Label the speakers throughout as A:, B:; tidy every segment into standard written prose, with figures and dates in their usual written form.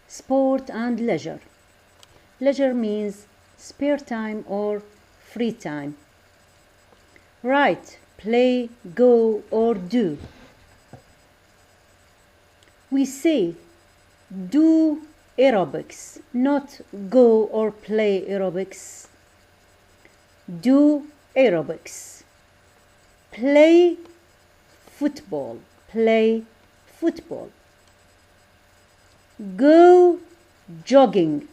A: sport and leisure. Leisure means spare time or free time. Write, play, go, or do. We say do aerobics, not go or play aerobics. Do aerobics. Play football. Play football. Go jogging.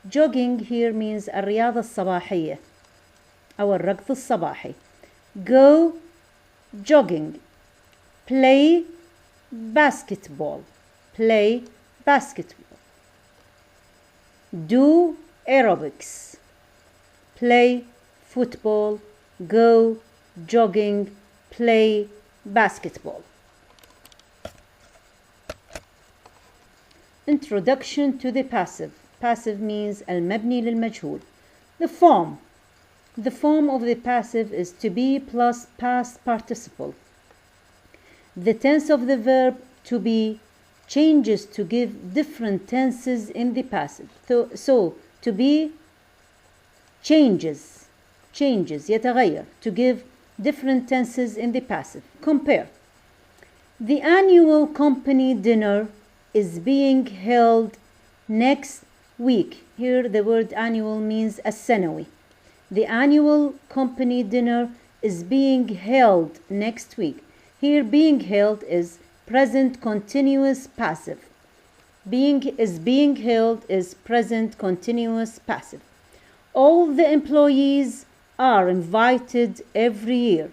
A: Jogging here means الرياضة الصباحية أو الركض الصباحي. Go jogging. Play basketball. Play basketball. Do aerobics. Play football. Go jogging. Play basketball. Introduction to the passive. Passive means المبني للمجهول. The form. The form of the passive is to be plus past participle. The tense of the verb to be changes to give different tenses in the passive. So to be changes يتغير to give different tenses in the passive. Compare. The annual company dinner is being held next week. Here the word annual means السنوي. The annual company dinner is being held next week. Here being held is present continuous passive. Being held is present continuous passive. All the employees are invited every year.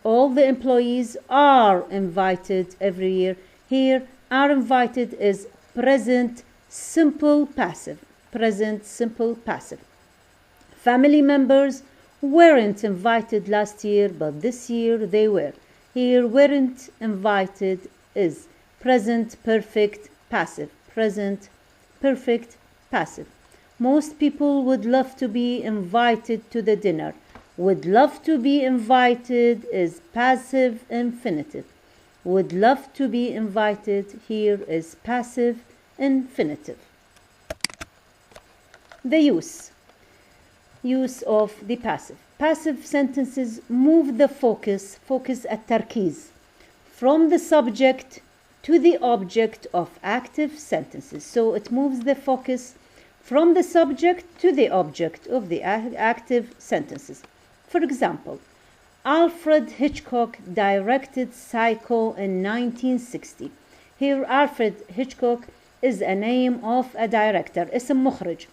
A: All the employees are invited every year. Here are invited is present simple passive. Present simple passive. Family members weren't invited last year, but this year they were. Here weren't invited is present perfect passive. Present perfect passive. Most people would love to be invited to the dinner. Would love to be invited is passive infinitive. Would love to be invited here is passive infinitive. The use of the passive. Passive sentences move the focus التركيز from the subject to the object of active sentences. So it moves the focus from the subject to the object of the active sentences. For example, Alfred Hitchcock directed Psycho in 1960. Here Alfred Hitchcock is a name of a director. اسم مخرج.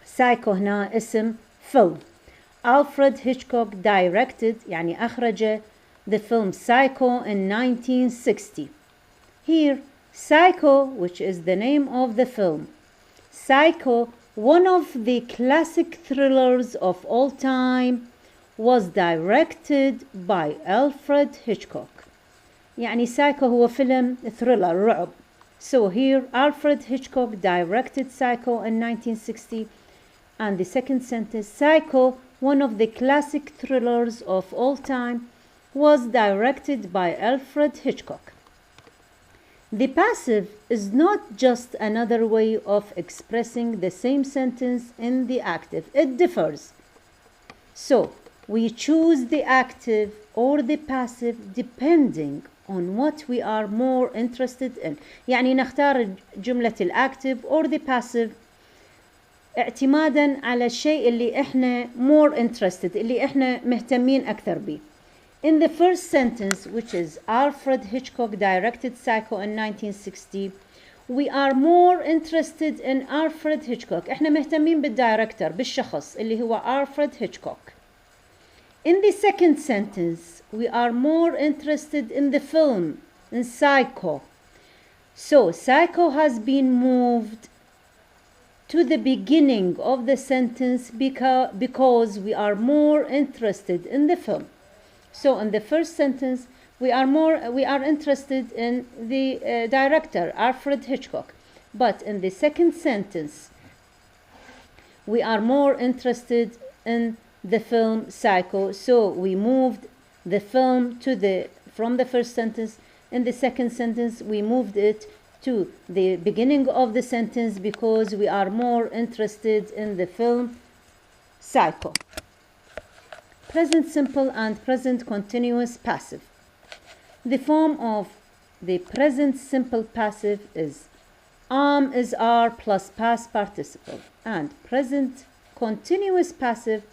A: Psycho هنا اسم فيلم. Alfred Hitchcock directed يعني أخرج the film Psycho in 1960. Here Psycho, which is the name of the film. Psycho, one of the classic thrillers of all time, was directed by Alfred Hitchcock. يعني Psycho هو فيلم thriller رعب. So here Alfred Hitchcock directed Psycho in 1960. And the second sentence, Psycho, one of the classic thrillers of all time, was directed by Alfred Hitchcock. The passive is not just another way of expressing the same sentence in the active. It differs. So, we choose the active or the passive depending on what we are more interested in. يعني نختار جملة الactive or the passive اعتمادا على الشيء اللي احنا more interested, اللي احنا مهتمين أكثر به. In the first sentence, which is Alfred Hitchcock directed Psycho in 1960, we are more interested in Alfred Hitchcock. احنا مهتمين بالدايركتور بالشخص اللي هو Alfred Hitchcock. In the second sentence, we are more interested in the film, in Psycho. So, Psycho has been moved to the beginning of the sentence because we are more interested in the film. So in the first sentence, we are interested in the director, Alfred Hitchcock. But in the second sentence, we are more interested in the film Psycho. So we moved the film from the first sentence. In the second sentence, we moved it to the beginning of the sentence because we are more interested in the film Psycho. Present simple and present continuous passive. The form of the present simple passive is am is are plus past participle, and present continuous passive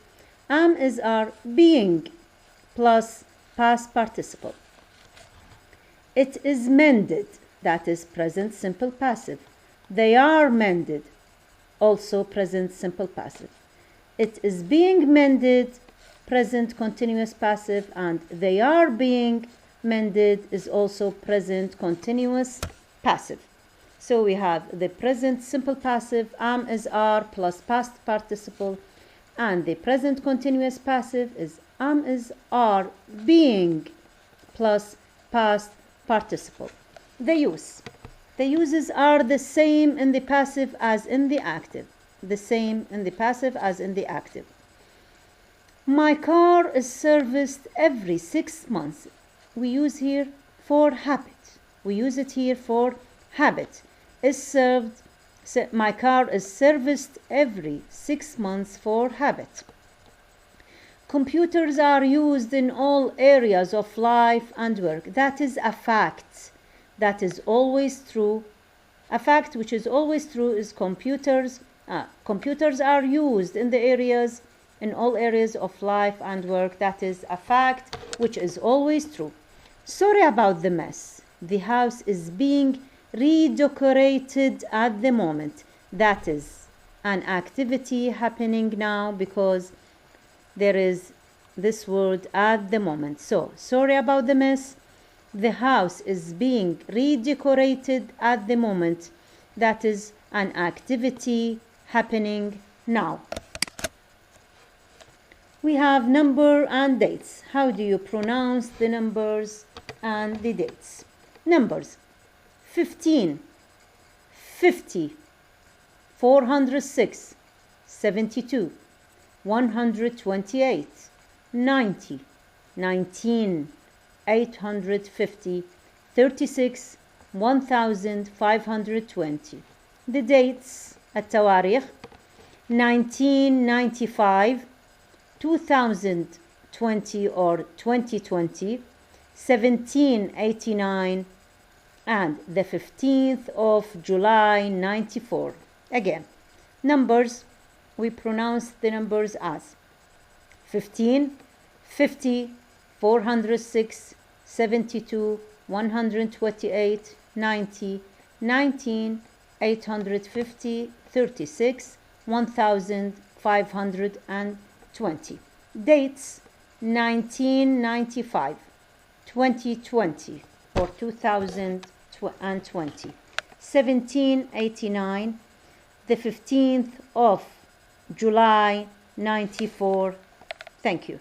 A: am is are being plus past participle. It is mended, that is present simple passive. They are mended, also present simple passive. It is being mended, present continuous passive, and they are being mended is also present continuous passive. So we have the present simple passive, am is are plus past participle, and the present continuous passive is am is are being plus past participle. The use. The uses are the same in the passive as in the active. The same in the passive as in the active. My car is serviced every 6 months. We use here for habit. We use it here for habit. Is served. My car is serviced every 6 months for habit. Computers are used in all areas of life and work. That is a fact. That is always true. A fact which is always true is computers. Computers are used in all areas of life and work. That is a fact which is always true. Sorry about the mess. The house is being redecorated at the moment. That is an activity happening now because there is this word at the moment. So, sorry about the mess. The house is being redecorated at the moment. That is an activity happening now. We have number and dates. How do you pronounce the numbers and the dates? Numbers: 15, 50, 406, 72, 128, 90, 19, 850, 36, 1520. The dates: التواريخ 1995, 2020 or 2020, 1789, and the 15th of July 94. Again, numbers, we pronounce the numbers as 15, 50, 406, 72, 128, 90, 19, 850, 36, 1520. Dates: 1995, 2020 or 2020, 1789, the 15th of July 94. Thank you.